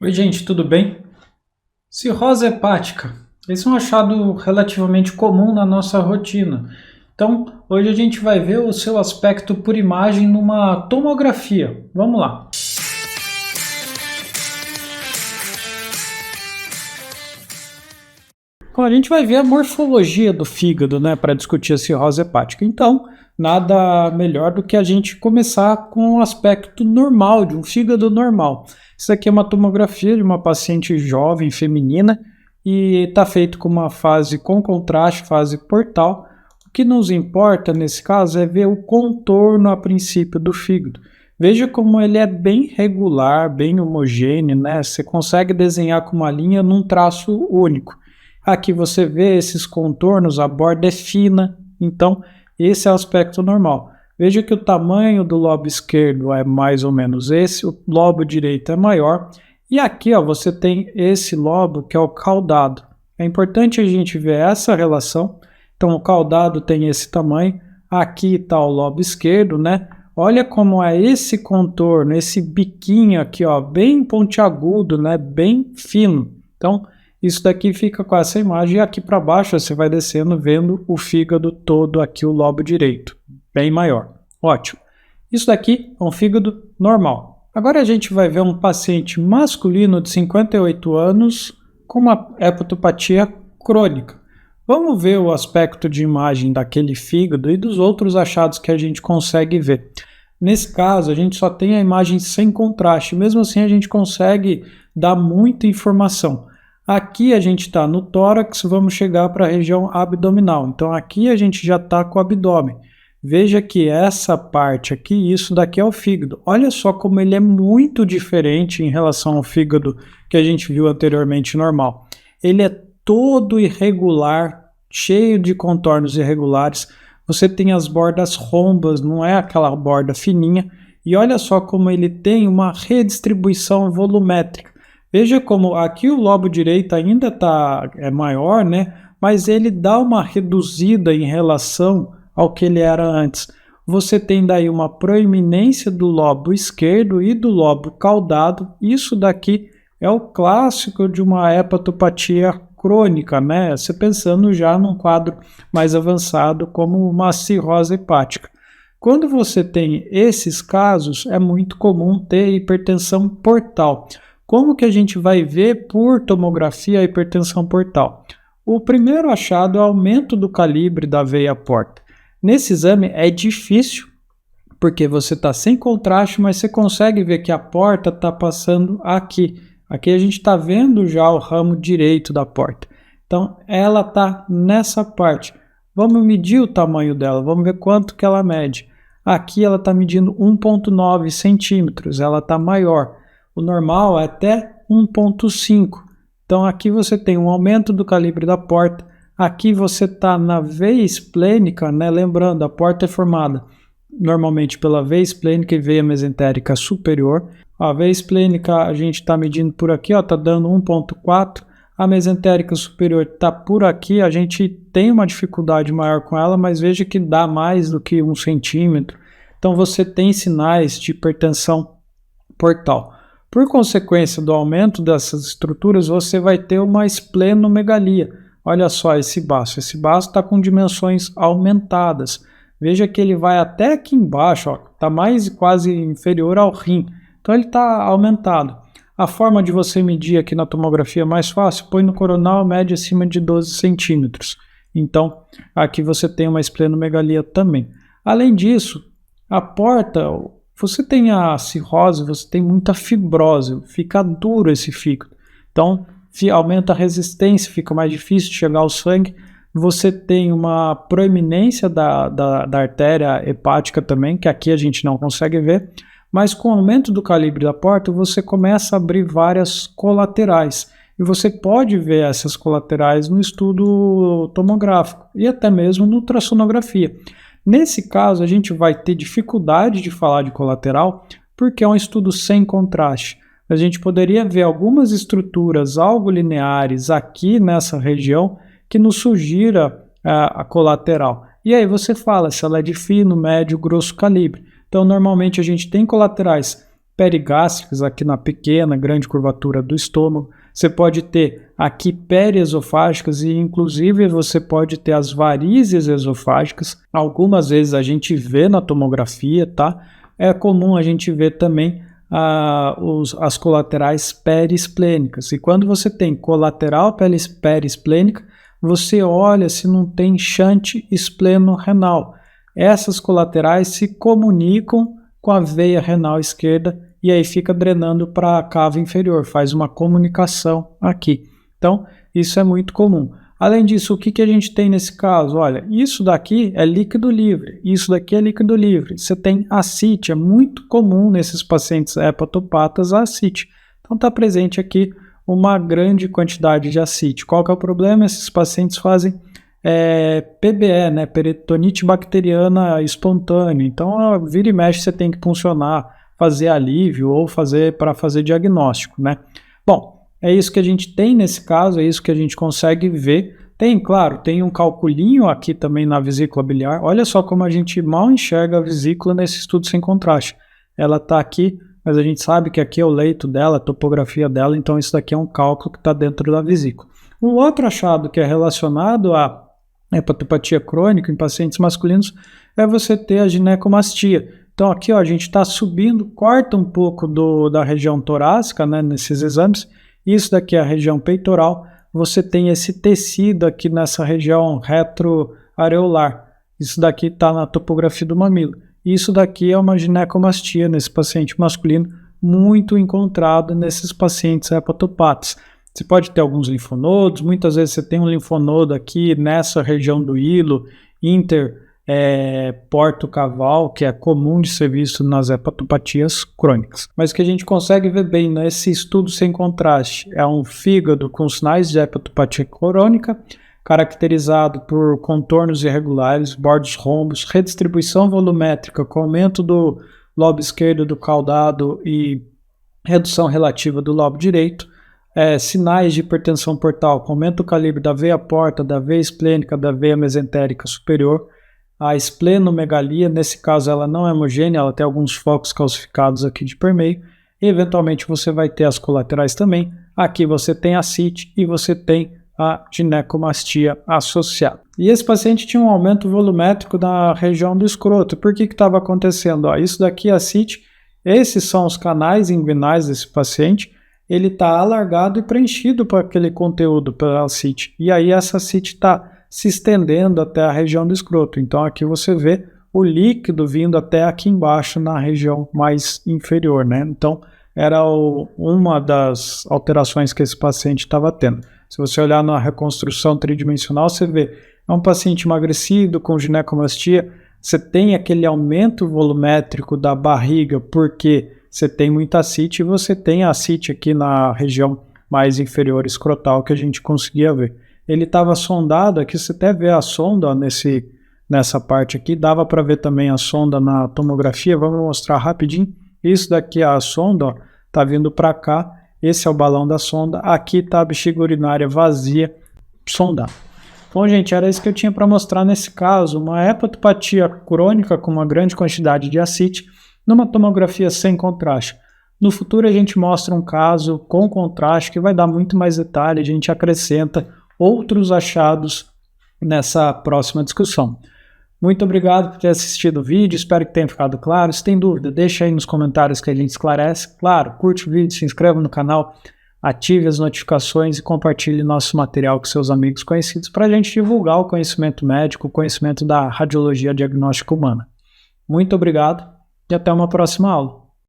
Oi, gente, tudo bem? Cirrose hepática. Esse é um achado relativamente comum na nossa rotina. Então, hoje a gente vai ver o seu aspecto por imagem numa tomografia. Vamos lá. Bom, a gente vai ver a morfologia do fígado, né, para discutir a cirrose hepática. Então, nada melhor do que a gente começar com o aspecto normal, de um fígado normal. Isso aqui é uma tomografia de uma paciente jovem, feminina, e está feito com uma fase com contraste, fase portal. O que nos importa nesse caso é ver o contorno a princípio do fígado. Veja como ele é bem regular, bem homogêneo, né? Você consegue desenhar com uma linha num traço único. Aqui você vê esses contornos, a borda é fina, então esse é o aspecto normal. Veja que o tamanho do lobo esquerdo é mais ou menos esse, o lobo direito é maior, e aqui ó, você tem esse lobo que é o caudado. É importante a gente ver essa relação, então o caudado tem esse tamanho, aqui está o lobo esquerdo, né? Olha como é esse contorno, esse biquinho aqui ó, bem pontiagudo, né? Bem fino. Então, isso daqui fica com essa imagem e aqui para baixo você vai descendo vendo o fígado todo aqui, o lobo direito, bem maior. Ótimo. Isso daqui é um fígado normal. Agora a gente vai ver um paciente masculino de 58 anos com uma hepatopatia crônica. Vamos ver o aspecto de imagem daquele fígado e dos outros achados que a gente consegue ver. Nesse caso, a gente só tem a imagem sem contraste, mesmo assim a gente consegue dar muita informação. Aqui a gente está no tórax, vamos chegar para a região abdominal. Então aqui a gente já está com o abdômen. Veja que essa parte aqui, isso daqui é o fígado. Olha só como ele é muito diferente em relação ao fígado que a gente viu anteriormente normal. Ele é todo irregular, cheio de contornos irregulares. Você tem as bordas rombas, não é aquela borda fininha. E olha só como ele tem uma redistribuição volumétrica. Veja como aqui o lobo direito ainda é maior, né? Mas ele dá uma reduzida em relação ao que ele era antes. Você tem daí uma proeminência do lobo esquerdo e do lobo caudado. Isso daqui é o clássico de uma hepatopatia crônica, né? Você pensando já num quadro mais avançado como uma cirrose hepática. Quando você tem esses casos, é muito comum ter hipertensão portal. Como que a gente vai ver por tomografia a hipertensão portal? O primeiro achado é o aumento do calibre da veia porta. Nesse exame é difícil, porque você está sem contraste, mas você consegue ver que a porta está passando aqui. Aqui a gente está vendo já o ramo direito da porta. Então ela está nessa parte. Vamos medir o tamanho dela, vamos ver quanto que ela mede. Aqui ela está medindo 1,9 centímetros, ela está maior. O normal é até 1,5. Então aqui você tem um aumento do calibre da porta. Aqui você está na veia esplênica, né? Lembrando, a porta é formada normalmente pela veia esplênica e veia mesentérica superior. A veia esplênica a gente está medindo por aqui, está dando 1,4. A mesentérica superior está por aqui. A gente tem uma dificuldade maior com ela, mas veja que dá mais do que 1 centímetro. Então você tem sinais de hipertensão portal. Por consequência do aumento dessas estruturas, você vai ter uma esplenomegalia. Olha só esse baço está com dimensões aumentadas. Veja que ele vai até aqui embaixo, está mais quase inferior ao rim. Então ele está aumentado. A forma de você medir aqui na tomografia é mais fácil, põe no coronal, mede acima de 12 centímetros. Então aqui você tem uma esplenomegalia também. Além disso, a porta... Você tem a cirrose, você tem muita fibrose, fica duro esse fígado. Então, aumenta a resistência, fica mais difícil de chegar ao sangue. Você tem uma proeminência da artéria hepática também, que aqui a gente não consegue ver. Mas com o aumento do calibre da porta, você começa a abrir várias colaterais. E você pode ver essas colaterais no estudo tomográfico e até mesmo no ultrassonografia. Nesse caso, a gente vai ter dificuldade de falar de colateral, porque é um estudo sem contraste. A gente poderia ver algumas estruturas algo lineares aqui nessa região que nos sugira a colateral. E aí você fala se ela é de fino, médio, grosso calibre. Então, normalmente a gente tem colaterais perigástricas aqui na pequena, grande curvatura do estômago. Você pode ter aqui periesofágicas e inclusive você pode ter as varizes esofágicas. Algumas vezes a gente vê na tomografia, tá? É comum a gente ver também as colaterais periesplênicas. E quando você tem colateral periesplênica, você olha se não tem shunt espleno-renal. Essas colaterais se comunicam com a veia renal esquerda e aí fica drenando para a cava inferior, faz uma comunicação aqui. Então, isso é muito comum. Além disso, o que a gente tem nesse caso? Olha, isso daqui é líquido livre, isso daqui é líquido livre. Você tem ascite, é muito comum nesses pacientes hepatopatas a ascite. Então, está presente aqui uma grande quantidade de ascite. Qual que é o problema? Esses pacientes fazem PBE, né, peritonite bacteriana espontânea. Então, vira e mexe, você tem que puncionar, fazer alívio ou para fazer diagnóstico, né? Bom, é isso que a gente tem nesse caso, é isso que a gente consegue ver. Tem, claro, tem um calculinho aqui também na vesícula biliar. Olha só como a gente mal enxerga a vesícula nesse estudo sem contraste. Ela está aqui, mas a gente sabe que aqui é o leito dela, a topografia dela, então isso daqui é um cálculo que está dentro da vesícula. Um outro achado que é relacionado à hepatopatia crônica em pacientes masculinos é você ter a ginecomastia. Então aqui ó, a gente está subindo, corta um pouco da região torácica, né, nesses exames. Isso daqui é a região peitoral. Você tem esse tecido aqui nessa região retroareolar. Isso daqui está na topografia do mamilo. Isso daqui é uma ginecomastia nesse paciente masculino, muito encontrado nesses pacientes hepatopatas. Você pode ter alguns linfonodos, muitas vezes você tem um linfonodo aqui nessa região do hilo, porto-caval, que é comum de ser visto nas hepatopatias crônicas. Mas o que a gente consegue ver bem nesse estudo sem contraste é um fígado com sinais de hepatopatia crônica, caracterizado por contornos irregulares, bordos rombos, redistribuição volumétrica com aumento do lobo esquerdo do caudado e redução relativa do lobo direito, sinais de hipertensão portal com aumento do calibre da veia porta, da veia esplênica, da veia mesentérica superior, a esplenomegalia, nesse caso ela não é homogênea, ela tem alguns focos calcificados aqui de permeio, e eventualmente você vai ter as colaterais também. Aqui você tem a ascite e você tem a ginecomastia associada. E esse paciente tinha um aumento volumétrico na região do escroto. Por que estava acontecendo? Isso daqui é ascite, esses são os canais inguinais desse paciente, ele está alargado e preenchido por aquele conteúdo, pela ascite. E aí essa ascite está se estendendo até a região do escroto. Então aqui você vê o líquido vindo até aqui embaixo na região mais inferior, né? Então era uma das alterações que esse paciente estava tendo. Se você olhar na reconstrução tridimensional, você vê, é um paciente emagrecido com ginecomastia, você tem aquele aumento volumétrico da barriga porque você tem muita ascite e você tem a ascite aqui na região mais inferior escrotal que a gente conseguia ver. Ele estava sondado, aqui você até vê a sonda ó, nessa parte aqui, dava para ver também a sonda na tomografia, vamos mostrar rapidinho. Isso daqui é a sonda, ó, tá vindo para cá, esse é o balão da sonda, aqui está a bexiga urinária vazia, sondada. Bom, gente, era isso que eu tinha para mostrar nesse caso, uma hepatopatia crônica com uma grande quantidade de ascite, numa tomografia sem contraste. No futuro a gente mostra um caso com contraste que vai dar muito mais detalhe, a gente acrescenta outros achados nessa próxima discussão. Muito obrigado por ter assistido o vídeo, espero que tenha ficado claro. Se tem dúvida, deixa aí nos comentários que a gente esclarece. Claro, curte o vídeo, se inscreva no canal, ative as notificações e compartilhe nosso material com seus amigos conhecidos para a gente divulgar o conhecimento médico, o conhecimento da radiologia diagnóstica humana. Muito obrigado e até uma próxima aula.